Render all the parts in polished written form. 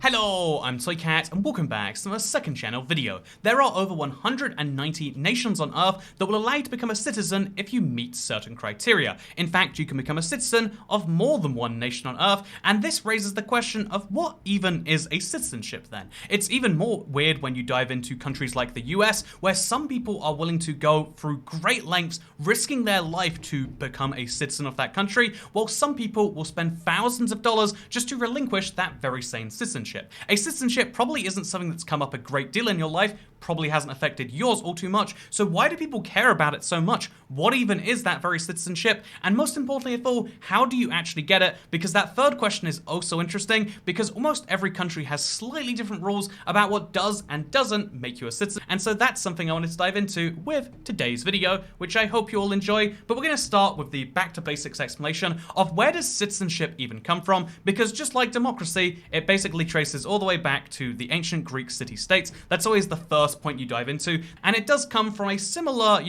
Hello, I'm Toycat and welcome back to my second channel video. There are over 190 nations on Earth that will allow you to become a citizen if you meet certain criteria. In fact, you can become a citizen of more than one nation on Earth, and this raises the question of what even is a citizenship then? It's even more weird when you dive into countries like the US, where some people are willing to go through great lengths, risking their life to become a citizen of that country, while some people will spend thousands of dollars just to relinquish that very same citizenship. A citizenship probably isn't something that's come up a great deal in your life, probably hasn't affected yours all too much, so why do people care about it so much? What even is that very citizenship? And most importantly of all, how do you actually get it? Because that third question is also interesting, because almost every country has slightly different rules about what does and doesn't make you a citizen, and so that's something I wanted to dive into with today's video, which I hope you all enjoy. But we're going to start with the back to basics explanation of where does citizenship even come from, because just like democracy, it basically traces all the way back to the ancient Greek city-states. That's always the first point you dive into, and it does come from a similar,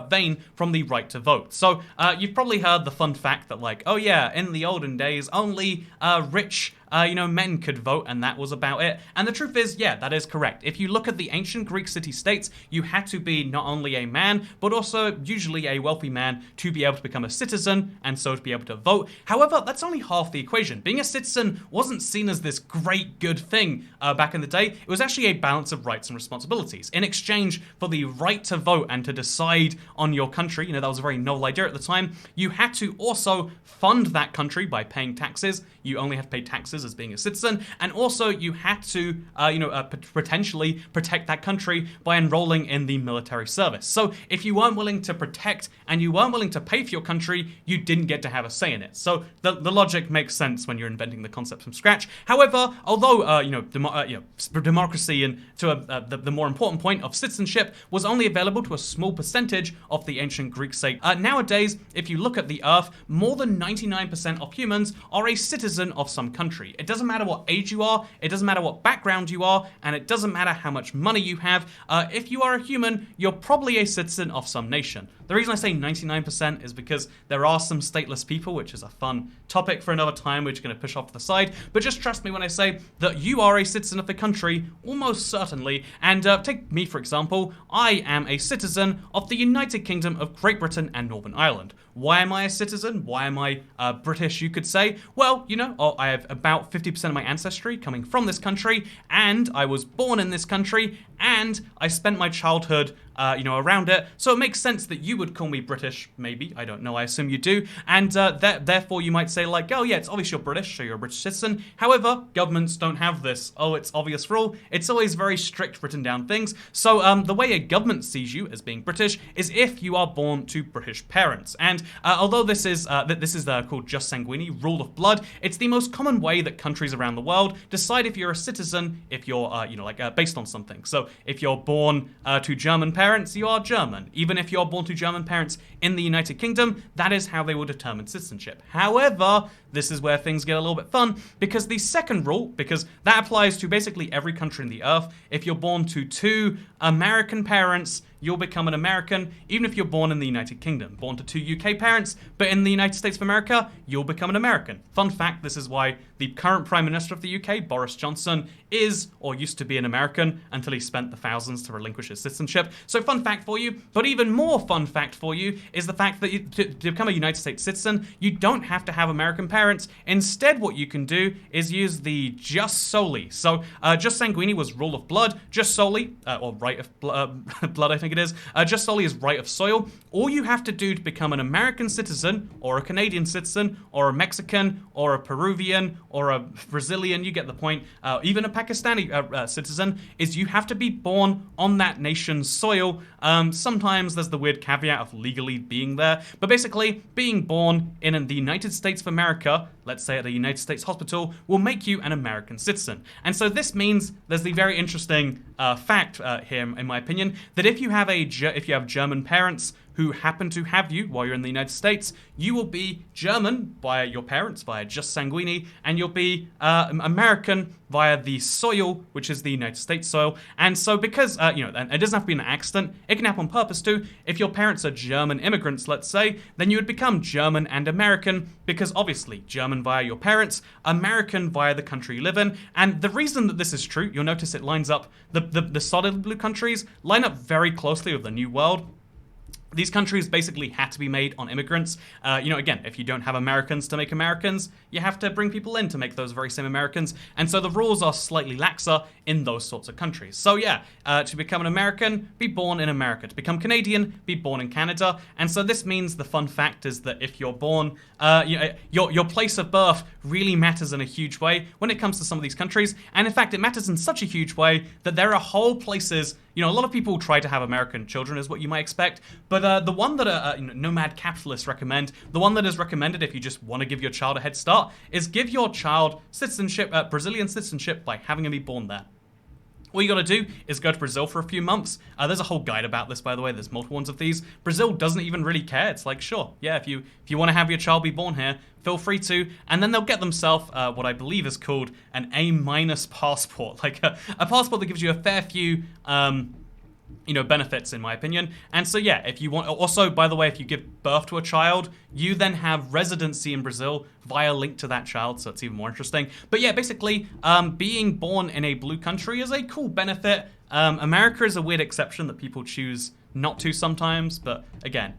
vein from the right to vote. So you've probably heard the fun fact that, like, oh yeah, in the olden days, only rich men could vote, and that was about it. And the truth is, yeah, that is correct. If you look at the ancient Greek city-states, you had to be not only a man, but also usually a wealthy man to be able to become a citizen, and so to be able to vote. However, that's only half the equation. Being a citizen wasn't seen as this great good thing back in the day. It was actually a balance of rights and responsibilities. In exchange for the right to vote and to decide on your country, that was a very novel idea at the time, you had to also fund that country by paying taxes. You only have to pay taxes as being a citizen, and also you had to, potentially protect that country by enrolling in the military service. So if you weren't willing to protect and you weren't willing to pay for your country, you didn't get to have a say in it. So the logic makes sense when you're inventing the concept from scratch. However, although democracy and the more important point of citizenship was only available to a small percentage of the ancient Greek state, nowadays, if you look at the Earth, more than 99% of humans are a citizen of some country. It doesn't matter what age you are, it doesn't matter what background you are, and it doesn't matter how much money you have. If you are a human, you're probably a citizen of some nation. The reason I say 99% is because there are some stateless people, which is a fun topic for another time, which we're going to push off to the side. But just trust me when I say that you are a citizen of the country, almost certainly. And take me, for example. I am a citizen of the United Kingdom of Great Britain and Northern Ireland. Why am I a citizen? Why am I British, you could say? Well, I have about 50% of my ancestry coming from this country, and I was born in this country, and I spent my childhood around it, so it makes sense that you would call me British, maybe, I don't know, I assume you do, and therefore you might say, like, oh yeah, it's obvious you're British, so you're a British citizen. However, governments don't have this, oh, it's obvious rule. It's always very strict written down things, so the way a government sees you as being British is if you are born to British parents, and although this is called jus sanguinis, rule of blood, it's the most common way that countries around the world decide if you're a citizen, if you're, based on something. So if you're born to German parents, you are German. Even if you're born to German parents in the United Kingdom, that is how they will determine citizenship. However, this is where things get a little bit fun, because the second rule, because that applies to basically every country in the Earth, if you're born to two American parents, you'll become an American, even if you're born in the United Kingdom. Born to two UK parents, but in the United States of America, you'll become an American. Fun fact, this is why the current Prime Minister of the UK, Boris Johnson, is or used to be an American until he spent the thousands to relinquish his citizenship. So fun fact for you, but even more fun fact for you is the fact that to become a United States citizen, you don't have to have American parents. Instead, what you can do is use the jus soli. So jus sanguinis was rule of blood, jus soli, or right of blood, I think it is. Jus soli is right of soil. All you have to do to become an American citizen, or a Canadian citizen, or a Mexican, or a Peruvian, or a Brazilian, you get the point, even a Pakistani citizen, is you have to be born on that nation's soil. Sometimes there's the weird caveat of legally being there, but basically being born in the United States of America, let's say at a United States hospital, will make you an American citizen. And so this means there's the very interesting fact here, in my opinion, that if you have German parents, who happen to have you while you're in the United States, you will be German via your parents, via jus sanguini, and you'll be American via the soil, which is the United States soil. And so because, and it doesn't have to be an accident, it can happen on purpose too. If your parents are German immigrants, let's say, then you would become German and American, because obviously German via your parents, American via the country you live in. And the reason that this is true, you'll notice it lines up, the solid blue countries line up very closely with the New World. These countries basically had to be made on immigrants. Again, if you don't have Americans to make Americans, you have to bring people in to make those very same Americans. And so the rules are slightly laxer in those sorts of countries. So yeah, to become an American, be born in America. To become Canadian, be born in Canada. And so this means the fun fact is that if you're born, your place of birth really matters in a huge way when it comes to some of these countries. And in fact, it matters in such a huge way that there are whole places. A lot of people try to have American children, is what you might expect, but the one that nomad capitalists recommend, the one that is recommended if you just want to give your child a head start, is give your child citizenship, Brazilian citizenship, by having him be born there. All you gotta do is go to Brazil for a few months. There's a whole guide about this, by the way. There's multiple ones of these. Brazil doesn't even really care. It's like, sure, yeah, if you want to have your child be born here, feel free to. And then they'll get themselves what I believe is called an A- passport, like a passport that gives you a fair few benefits, in my opinion. And so yeah, if you want, also, by the way, if you give birth to a child, you then have residency in Brazil via link to that child, so it's even more interesting. But yeah, basically, being born in a blue country is a cool benefit. America is a weird exception that people choose not to sometimes, but again,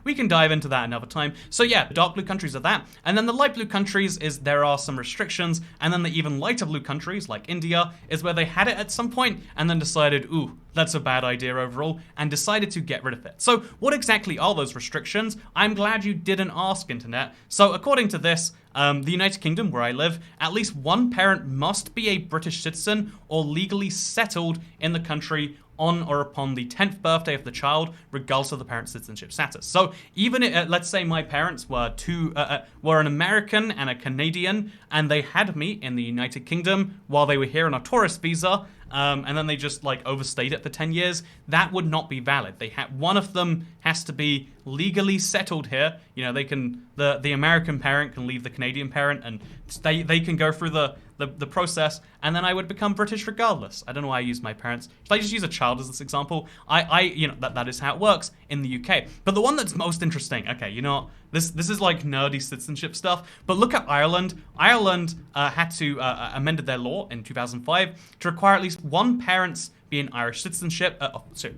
we can dive into that another time. So yeah, the dark blue countries are that, and then the light blue countries is there are some restrictions, and then the even lighter blue countries, like India, is where they had it at some point, and then decided, ooh, that's a bad idea overall, and decided to get rid of it. So what exactly are those restrictions? I'm glad you didn't ask, internet. So according to this, the United Kingdom, where I live, at least one parent must be a British citizen or legally settled in the country on or upon the 10th birthday of the child, regardless of the parent's citizenship status. So even let's say my parents were an American and a Canadian, and they had me in the United Kingdom while they were here on a tourist visa, and then they just overstayed it for 10 years, that would not be valid. One of them has to be legally settled here. The American parent can leave the Canadian parent, and they can go through the process, and then I would become British regardless. I don't know why I use my parents. Should I just use a child as this example? That is how it works in the UK. But the one that's most interesting, okay, this is like nerdy citizenship stuff, but look at Ireland. Ireland had to amended their law in 2005 to require at least one parent's be an Irish citizenship,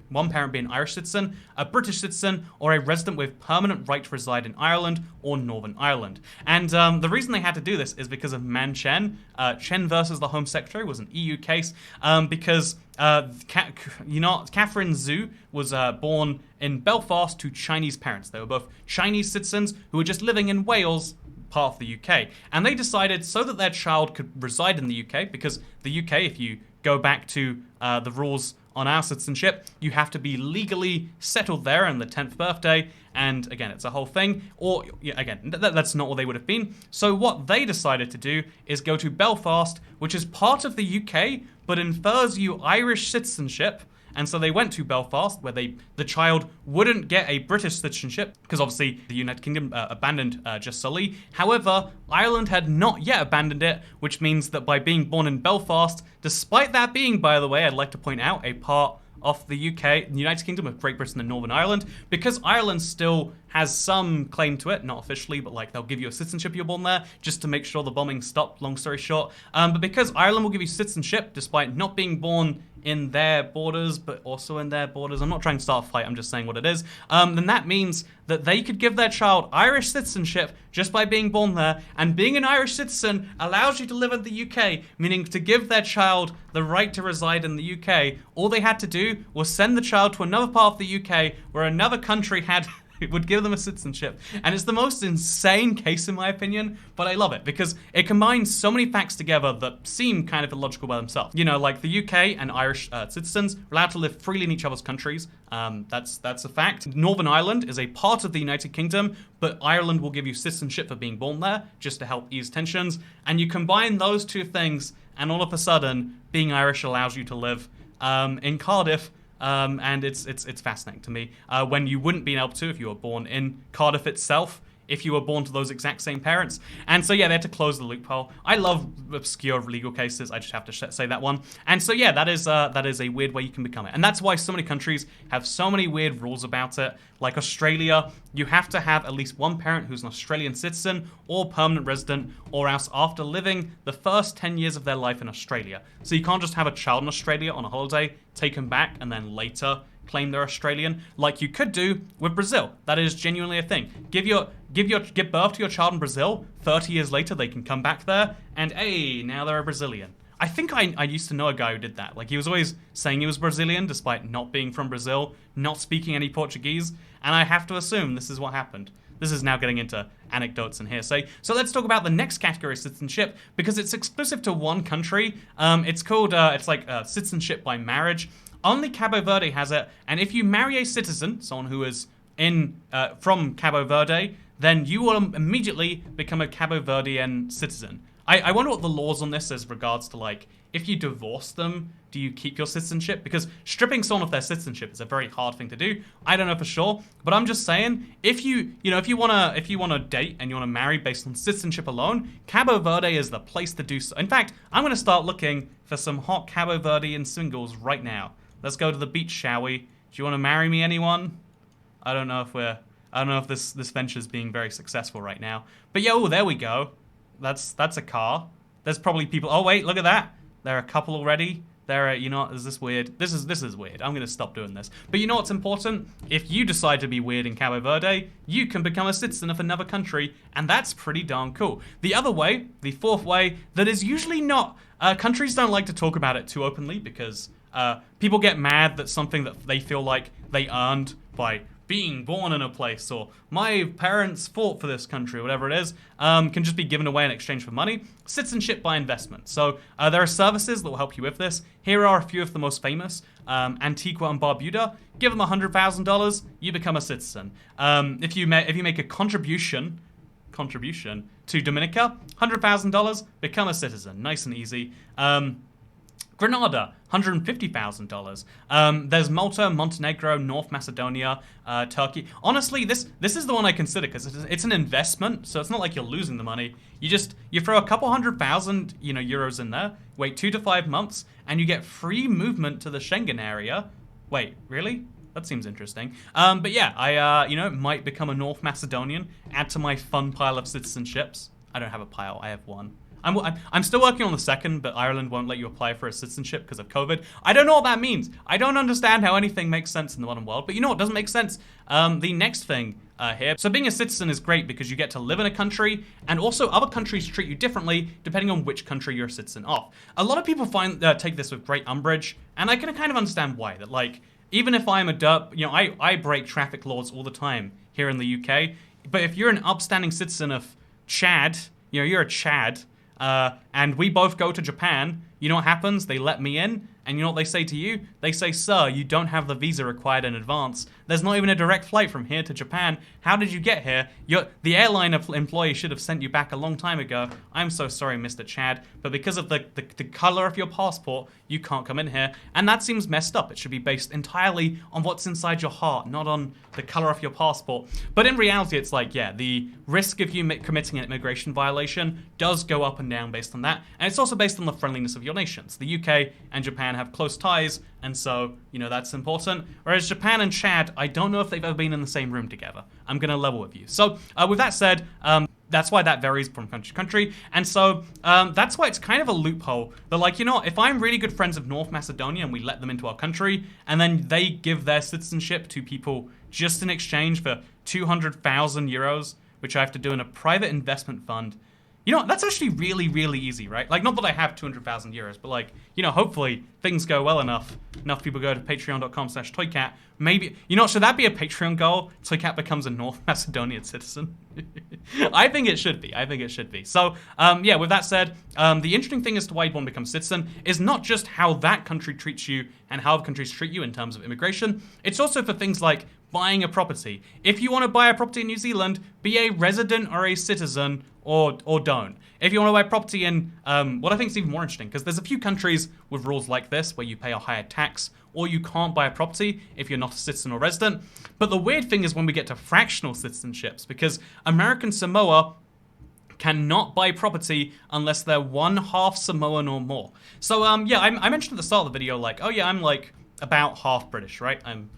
one parent be an Irish citizen, a British citizen, or a resident with permanent right to reside in Ireland or Northern Ireland. And the reason they had to do this is because of Man Chen. Chen versus the Home Secretary was an EU case because Catherine Zhu was born in Belfast to Chinese parents. They were both Chinese citizens who were just living in Wales, part of the UK. And they decided so that their child could reside in the UK, because the UK, if you go back to the rules on our citizenship, you have to be legally settled there on the 10th birthday, and again, it's a whole thing, or again, that's not what they would have been. So what they decided to do is go to Belfast, which is part of the UK, but infers you Irish citizenship. And so they went to Belfast, where the child wouldn't get a British citizenship, because obviously the United Kingdom abandoned jus soli. However, Ireland had not yet abandoned it, which means that by being born in Belfast, despite that being, by the way, I'd like to point out, a part of the UK, the United Kingdom of Great Britain and Northern Ireland, because Ireland still has some claim to it, not officially, but they'll give you a citizenship if you're born there, just to make sure the bombing stopped, long story short. But because Ireland will give you citizenship, despite not being born in their borders, but also in their borders, I'm not trying to start a fight, I'm just saying what it is, then that means that they could give their child Irish citizenship just by being born there, and being an Irish citizen allows you to live in the UK, meaning to give their child the right to reside in the UK, all they had to do was send the child to another part of the UK where another country would give them a citizenship. And it's the most insane case, in my opinion, but I love it because it combines so many facts together that seem kind of illogical by themselves. Like the UK and Irish citizens are allowed to live freely in each other's countries. That's a fact. Northern Ireland is a part of the United Kingdom, but Ireland will give you citizenship for being born there, just to help ease tensions. And you combine those two things, and all of a sudden, being Irish allows you to live in Cardiff, and it's fascinating to me when you wouldn't be able to if you were born in Cardiff itself, if you were born to those exact same parents. And so, yeah, they had to close the loophole. I love obscure legal cases. I just have to say that one. And so, yeah, that is a weird way you can become it. And that's why so many countries have so many weird rules about it. Like Australia, you have to have at least one parent who's an Australian citizen or permanent resident, or else after living the first 10 years of their life in Australia. So you can't just have a child in Australia on a holiday, take them back, and then later claim they're Australian, like you could do with Brazil. That is genuinely a thing. Give birth to your child in Brazil, 30 years later they can come back there, and hey, now they're a Brazilian. I think I used to know a guy who did that. Like, he was always saying he was Brazilian, despite not being from Brazil, not speaking any Portuguese, and I have to assume this is what happened. This is now getting into anecdotes and hearsay. So let's talk about the next category of citizenship, because it's exclusive to one country. It's called, citizenship by marriage. Only Cabo Verde has it, and if you marry a citizen, someone who is from Cabo Verde, then you will immediately become a Cabo Verdean citizen. I wonder what the laws on this as regards to, like, if you divorce them, do you keep your citizenship? Because stripping someone of their citizenship is a very hard thing to do. I don't know for sure, but I'm just saying, if you wanna date and you wanna marry based on citizenship alone, Cabo Verde is the place to do so. In fact, I'm gonna start looking for some hot Cabo Verdean singles right now. Let's go to the beach, shall we? Do you want to marry me, anyone? I don't know if this venture's being very successful right now. But yeah, oh, there we go. That's a car. There's probably people. Oh wait, look at that. There are a couple already. Is this weird? This is weird. I'm gonna stop doing this. But you know what's important? If you decide to be weird in Cabo Verde, you can become a citizen of another country, and that's pretty darn cool. The other way, the fourth way, that is usually not. Countries don't like to talk about it too openly because people get mad that something that they feel like they earned by being born in a place, or my parents fought for this country, or whatever it is, can just be given away in exchange for money. Citizenship by investment. So there are services that will help you with this. Here are a few of the most famous. Antigua and Barbuda. Give them $100,000, you become a citizen. If you make a contribution to Dominica, $100,000, become a citizen. Nice and easy. Grenada, $150,000. There's Malta, Montenegro, North Macedonia, Turkey. Honestly, this is the one I consider because it's an investment, so it's not like you're losing the money. You throw a couple $100,000 euros in there, wait 2 to 5 months, and you get free movement to the Schengen area. Wait, really? That seems interesting. But yeah, I might become a North Macedonian. Add to my fun pile of citizenships. I don't have a pile. I have one. I'm still working on the second, but Ireland won't let you apply for a citizenship because of COVID. I don't know what that means. I don't understand how anything makes sense in the modern world. But you know what doesn't make sense? The next thing here. So being a citizen is great because you get to live in a country, and also other countries treat you differently depending on which country you're a citizen of. A lot of people take this with great umbrage, and I can kind of understand why. That, like, even if I'm a derp, I break traffic laws all the time here in the UK. But if you're an upstanding citizen of Chad, you're a Chad. And we both go to Japan, you know what happens? They let me in, and you know what they say to you? They say, sir, you don't have the visa required in advance. There's not even a direct flight from here to Japan. How did you get here? The airline employee should have sent you back a long time ago. I'm so sorry, Mr. Chad, but because of the color of your passport, you can't come in here. And that seems messed up. It should be based entirely on what's inside your heart, not on the color of your passport. But in reality, it's like, yeah, the risk of you committing an immigration violation does go up and down based on that. And it's also based on the friendliness of your nations. The UK and Japan have close ties, and so, that's important. Whereas Japan and Chad, I don't know if they've ever been in the same room together. I'm going to level with you. So, with that said, that's why that varies from country to country. And so, that's why it's kind of a loophole. They're like, if I'm really good friends of North Macedonia and we let them into our country, and then they give their citizenship to people just in exchange for 200,000 euros, which I have to do in a private investment fund. That's actually really, really easy, right? Like, not that I have 200,000 euros, but like, hopefully things go well enough people go to patreon.com/toycat. Maybe, should that be a Patreon goal? Toycat becomes a North Macedonian citizen. I think it should be. So, yeah, with that said, the interesting thing as to why you'd want to become a citizen is not just how that country treats you and how other countries treat you in terms of immigration. It's also for things like buying a property. If you want to buy a property in New Zealand, be a resident or a citizen, or don't. If you want to buy property in, what I think is even more interesting, because there's a few countries with rules like this where you pay a higher tax, or you can't buy a property if you're not a citizen or resident. But the weird thing is when we get to fractional citizenships, because American Samoa cannot buy property unless they're 1/2 Samoan or more. So yeah, I mentioned at the start of the video, like, oh yeah, I'm like about half British, right? I'm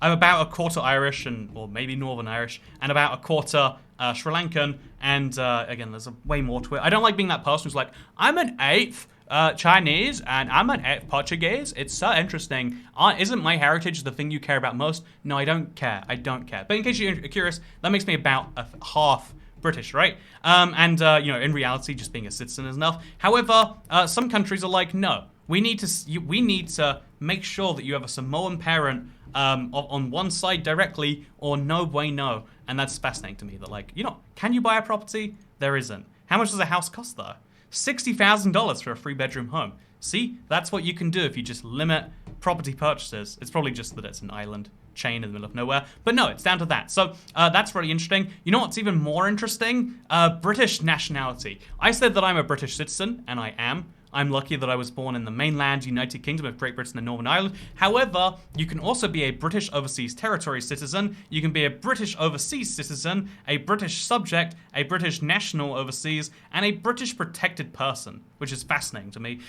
about a quarter Irish, or maybe Northern Irish, and about a quarter Sri Lankan. And again, there's way more to it. I don't like being that person who's like, I'm an eighth Chinese and I'm an eighth Portuguese. It's so interesting. Isn't my heritage the thing you care about most? No, I don't care. I don't care. But in case you're curious, that makes me about half British, right? And you know, in reality, just being a citizen is enough. However, some countries are like, no, we need to make sure that you have a Samoan parent on one side directly, or no way no. And that's fascinating to me. That, like, you know, can you buy a property? There isn't. How much does a house cost though? $60,000 for a 3-bedroom home. See, that's what you can do if you just limit property purchases. It's probably just that it's an island chain in the middle of nowhere. But no, it's down to that. So that's really interesting. You know what's even more interesting? British nationality. I said that I'm a British citizen, and I am. I'm lucky that I was born in the mainland United Kingdom of Great Britain and Northern Ireland. However, you can also be a British Overseas Territory citizen. You can be a British Overseas citizen, a British subject, a British national overseas, and a British protected person, which is fascinating to me.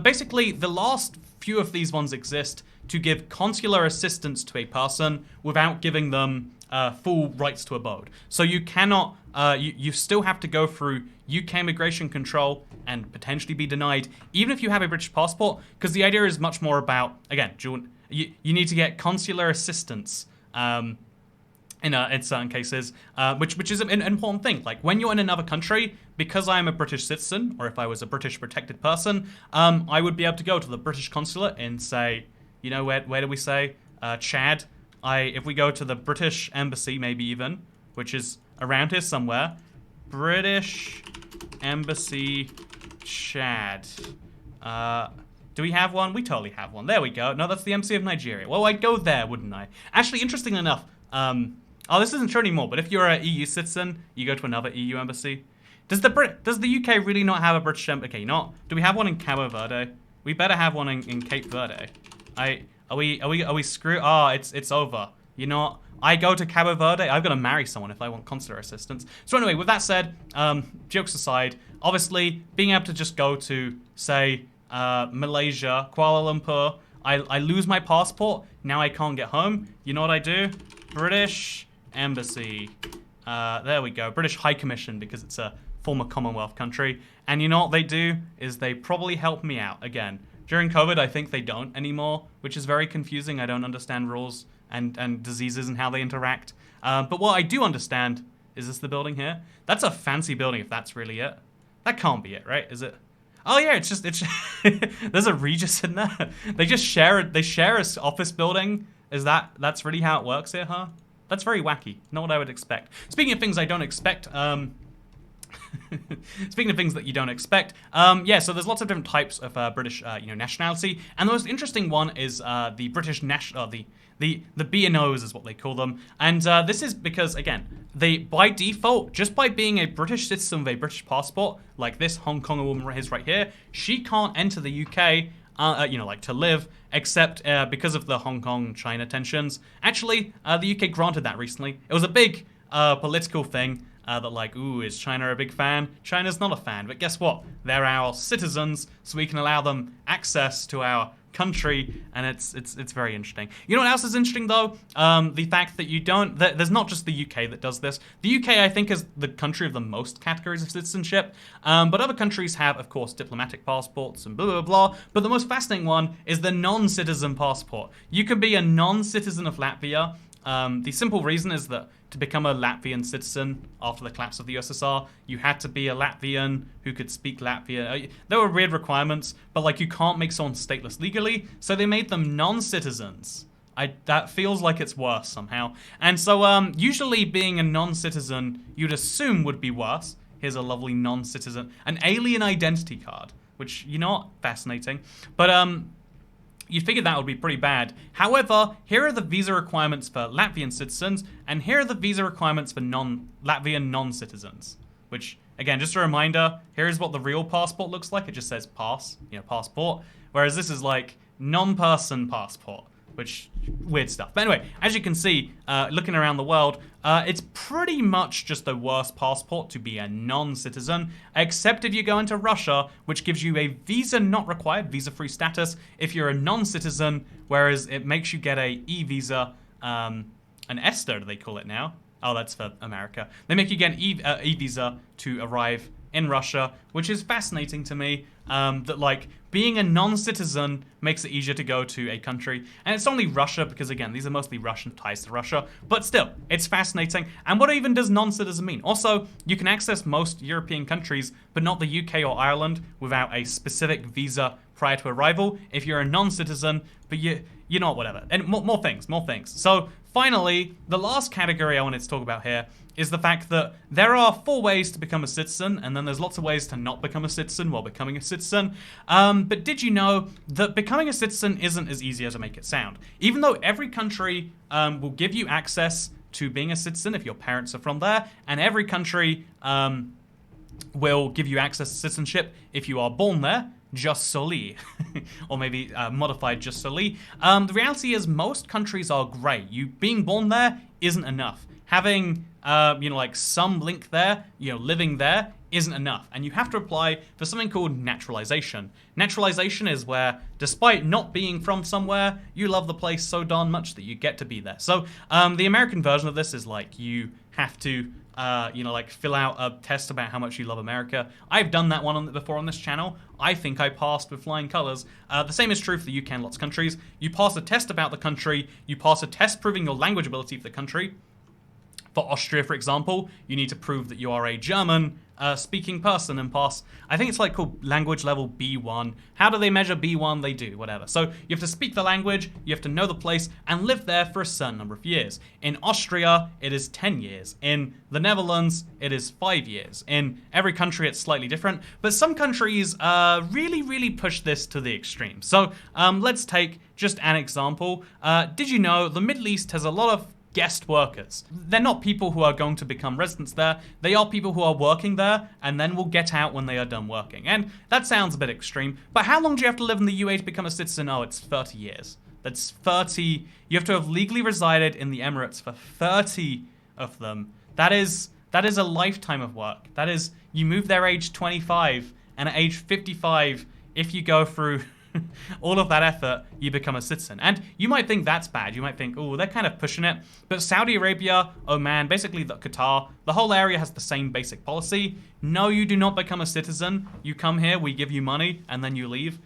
Basically, the last few of these ones exist to give consular assistance to a person without giving them full rights to abode. So you cannot, you still have to go through UK immigration control and potentially be denied, even if you have a British passport, because the idea is much more about, again, you need to get consular assistance in certain cases, which is an important thing. Like, when you're in another country, because I'm a British citizen, or if I was a British protected person, I would be able to go to the British consulate and say, you know, where do we say? Chad. If we go to the British Embassy, maybe even, which is around here somewhere, British Embassy, Chad. Do we have one? We totally have one. There we go. No, that's the Embassy of Nigeria. Well, I'd go there, wouldn't I? Actually, interestingly enough, oh, this isn't true anymore, but if you're an EU citizen, you go to another EU embassy. Does the UK really not have a British embassy? Okay, do we have one in Cabo Verde? We better have one in Cape Verde. Are we screwed? Oh, it's over. You know what? I go to Cabo Verde, I've got to marry someone if I want consular assistance. So anyway, with that said, jokes aside, obviously, being able to just go to, say, Malaysia, Kuala Lumpur, I lose my passport, now I can't get home. You know what I do? British Embassy. There we go. British High Commission, because it's a former Commonwealth country. And you know what they do? Is they probably help me out. Again, during COVID, I think they don't anymore, which is very confusing. I don't understand rules and diseases and how they interact. But what I do understand, is this the building here? That's a fancy building if that's really it. That can't be it, right? Is it? Oh yeah, it's there's a Regis in there. They share a office building. That's really how it works here, huh? That's very wacky. Not what I would expect. Speaking of things I don't expect, speaking of things that you don't expect, yeah, so there's lots of different types of British, nationality, and the most interesting one is the British the B&Os is what they call them, and this is because, again, by default, just by being a British citizen with a British passport, like this Hong Kong woman is right here, she can't enter the UK, to live, except because of the Hong Kong-China tensions. Actually, the UK granted that recently. It was a big political thing. That like, ooh, is China a big fan? China's not a fan, but guess what? They're our citizens, so we can allow them access to our country, and it's very interesting. You know what else is interesting though? The fact that there's not just the UK that does this. The UK, I think, is the country of the most categories of citizenship, but other countries have, of course, diplomatic passports and blah, blah, blah, but the most fascinating one is the non-citizen passport. You can be a non-citizen of Latvia. The simple reason is that to become a Latvian citizen after the collapse of the USSR, you had to be a Latvian who could speak Latvian. There were weird requirements, but like, you can't make someone stateless legally, so they made them non-citizens. That feels like it's worse somehow. And so usually being a non-citizen, you'd assume would be worse. Here's a lovely non-citizen, an alien identity card, which, you know what, fascinating. But You'd figure that would be pretty bad. However, here are the visa requirements for Latvian citizens, and here are the visa requirements for Latvian non-citizens. Which, again, just a reminder, here's what the real passport looks like. It just says pass, passport. Whereas this is like non-person passport, which, weird stuff. But anyway, as you can see, looking around the world, it's pretty much just the worst passport to be a non-citizen, except if you go into Russia, which gives you a visa not required, visa-free status, if you're a non-citizen, whereas it makes you get a e-visa, an ESTA, do they call it now? Oh, that's for America. They make you get an e-visa to arrive in Russia, which is fascinating to me, that like being a non-citizen makes it easier to go to a country. And it's only Russia because, again, these are mostly Russian ties to Russia, but still, it's fascinating. And what even does non-citizen mean? Also, you can access most European countries, but not the UK or Ireland without a specific visa prior to arrival if you're a non-citizen, but you know, whatever. And more things. So finally, the last category I wanted to talk about here is the fact that there are 4 ways to become a citizen, and then there's lots of ways to not become a citizen while becoming a citizen. But did you know that becoming a citizen isn't as easy as I make it sound? Even though every country will give you access to being a citizen if your parents are from there, and every country will give you access to citizenship if you are born there, just solely, or maybe modified just solely. The reality is most countries are great. You being born there isn't enough. Having, like some link there, living there isn't enough. And you have to apply for something called naturalization. Naturalization is where, despite not being from somewhere, you love the place so darn much that you get to be there. So the American version of this is like you have to fill out a test about how much you love America. I've done that one before on this channel. I think I passed with flying colors. The same is true for the UK and lots of countries. You pass a test about the country. You pass a test proving your language ability for the country. For Austria, for example, you need to prove that you are a German speaking person and pass, I think it's like called language level B1. How do they measure B1? They do, whatever. So you have to speak the language, you have to know the place, and live there for a certain number of years. In Austria, it is 10 years. In the Netherlands, it is 5 years. In every country, it's slightly different, but some countries really push this to the extreme. So let's take just an example. Did you know the Middle East has a lot of guest workers? They're not people who are going to become residents there. They are people who are working there and then will get out when they are done working. And that sounds a bit extreme, but how long do you have to live in the UAE to become a citizen? Oh, it's 30 years. That's 30. You have to have legally resided in the Emirates for 30 of them. That is a lifetime of work. That is, you move there age 25, and at age 55, if you go through all of that effort, you become a citizen. And you might think that's bad. You might think, oh, they're kind of pushing it. But Saudi Arabia, Oman, basically Qatar, the whole area has the same basic policy. No, you do not become a citizen. You come here, we give you money, and then you leave.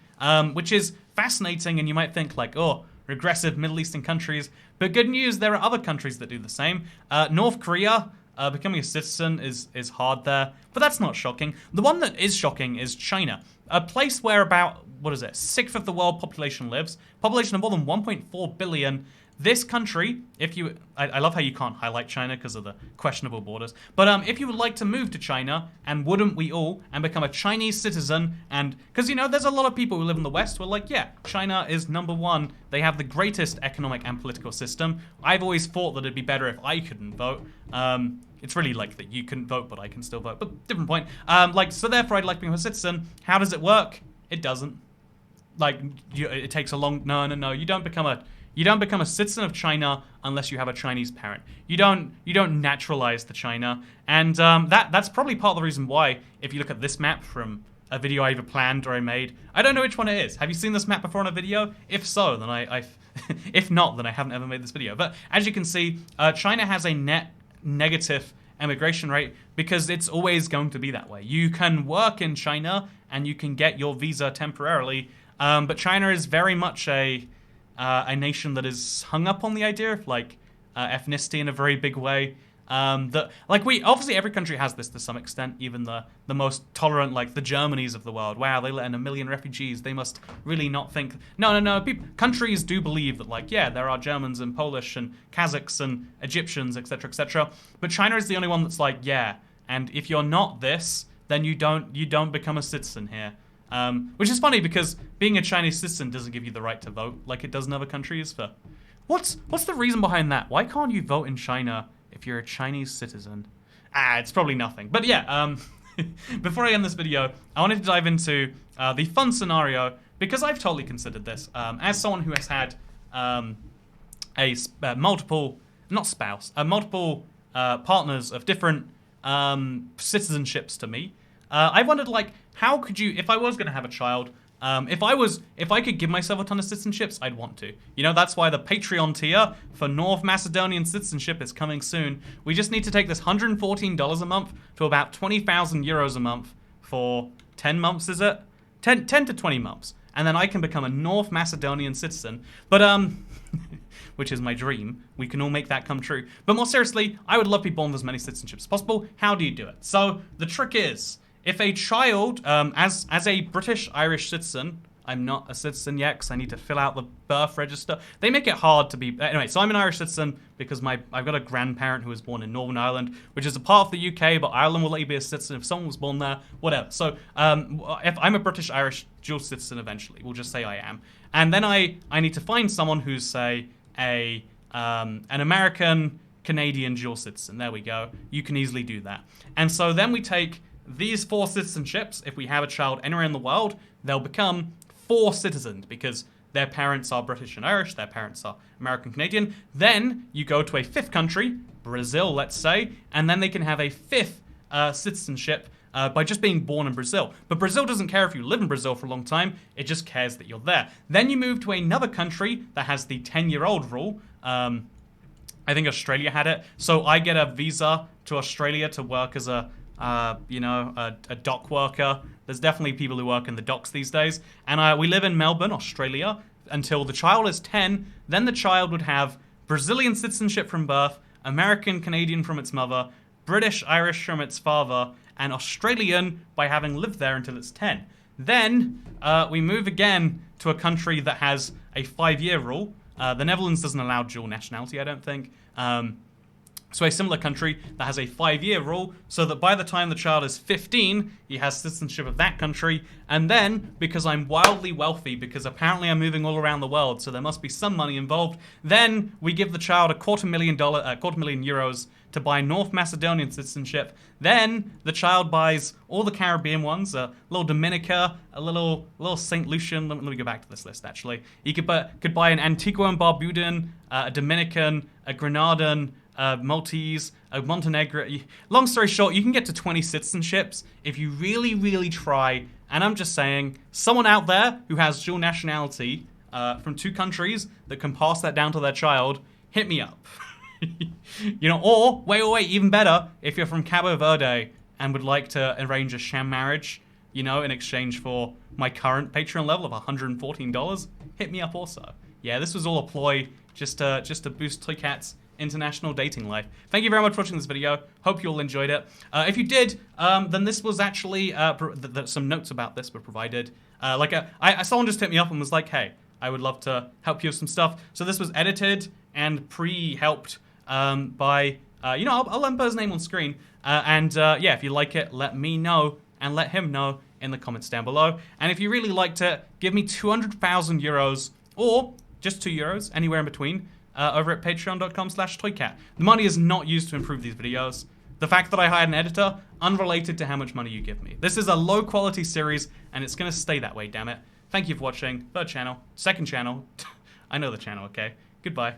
Which is fascinating, and you might think like, oh, regressive Middle Eastern countries. But good news, there are other countries that do the same. North Korea, becoming a citizen is hard there, but that's not shocking. The one that is shocking is China, a place where about, 1/6 of the world population lives, population of more than 1.4 billion. This country, I love how you can't highlight China because of the questionable borders, but if you would like to move to China, and wouldn't we all, and become a Chinese citizen, and, because there's a lot of people who live in the West who are like, yeah, China is #1, they have the greatest economic and political system. I've always thought that it'd be better if I couldn't vote. It's really like that you couldn't vote, but I can still vote, but different point. So therefore I'd like being a citizen. How does it work? It doesn't. It takes a long, no, you don't become a citizen of China unless you have a Chinese parent. You don't naturalize to China, and that's probably part of the reason why, if you look at this map from a video I either planned or I made, I don't know which one it is. Have you seen this map before in a video? If so, then if not, then I haven't ever made this video. But as you can see, China has a net negative immigration rate because it's always going to be that way. You can work in China and you can get your visa temporarily, but China is very much a nation that is hung up on the idea of ethnicity in a very big way. Obviously every country has this to some extent, even the most tolerant, like the Germanys of the world. Wow, they let in 1 million refugees. They must really not think. No. Countries do believe that, yeah, there are Germans and Polish and Kazakhs and Egyptians, etc., etc. But China is the only one that's like, yeah, and if you're not this, then you don't become a citizen here. Which is funny because being a Chinese citizen doesn't give you the right to vote like it does in other countries. But what's the reason behind that? Why can't you vote in China if you're a Chinese citizen? It's probably nothing. But yeah, before I end this video, I wanted to dive into the fun scenario because I've totally considered this. As someone who has had multiple partners of different citizenships to me, I wondered, like, how could you, if I was going to have a child, if I could give myself a ton of citizenships, I'd want to. You know, that's why the Patreon tier for North Macedonian citizenship is coming soon. We just need to take this $114 a month to about 20,000 euros a month for 10 months, is it? 10 to 20 months. And then I can become a North Macedonian citizen. But, which is my dream. We can all make that come true. But more seriously, I would love to be born with as many citizenships as possible. How do you do it? So the trick is, if a child, as a British-Irish citizen, I'm not a citizen yet because I need to fill out the birth register. They make it hard to be, anyway, so I'm an Irish citizen because I've got a grandparent who was born in Northern Ireland, which is a part of the UK, but Ireland will let you be a citizen if someone was born there, whatever. So if I'm a British-Irish dual citizen eventually, we'll just say I am. And then I need to find someone who's, say, an American Canadian dual citizen. There we go. You can easily do that. And so then we take these 4 citizenships. If we have a child anywhere in the world, they'll become 4 citizens because their parents are British and Irish, their parents are American Canadian. Then you go to a 5th country, Brazil, let's say, and then they can have a 5th citizenship by just being born in Brazil. But Brazil doesn't care if you live in Brazil for a long time, it just cares that you're there. Then you move to another country that has the 10-year-old rule. I think Australia had it. So I get a visa to Australia to work as a dock worker. There's definitely people who work in the docks these days. And we live in Melbourne, Australia, until the child is 10. Then the child would have Brazilian citizenship from birth, American Canadian from its mother, British Irish from its father, and Australian by having lived there until it's 10. Then we move again to a country that has a 5-year rule. The Netherlands doesn't allow dual nationality, I don't think. So a similar country that has a 5-year rule, so that by the time the child is 15, he has citizenship of that country. And then, because I'm wildly wealthy, because apparently I'm moving all around the world, so there must be some money involved, then we give the child a $250,000 euros to buy North Macedonian citizenship. Then the child buys all the Caribbean ones, a little Dominica, a little St. Lucian. Let me go back to this list, actually. You could buy an Antigua and Barbudan, a Dominican, a Granadan, Maltese, Montenegro. Long story short, you can get to 20 citizenships if you really, really try. And I'm just saying, someone out there who has dual nationality from 2 countries that can pass that down to their child, hit me up. You know, or wait, even better, if you're from Cabo Verde and would like to arrange a sham marriage, you know, in exchange for my current Patreon level of $114, hit me up also. Yeah, this was all a ploy just to boost Toycat's international dating life. Thank you very much for watching this video. Hope you all enjoyed it. If you did, then this was actually some notes about this were provided. Someone just hit me up and was like, "Hey, I would love to help you with some stuff." So this was edited and pre-helped by I'll put his name on screen. Yeah, if you like it, let me know and let him know in the comments down below. And if you really liked it, give me 200,000 euros or just 2 euros, anywhere in between. Over at patreon.com/toycat. The money is not used to improve these videos. The fact that I hired an editor, unrelated to how much money you give me. This is a low quality series, and it's gonna stay that way, damn it. Thank you for watching. 3rd channel, 2nd channel. I know the channel, okay? Goodbye.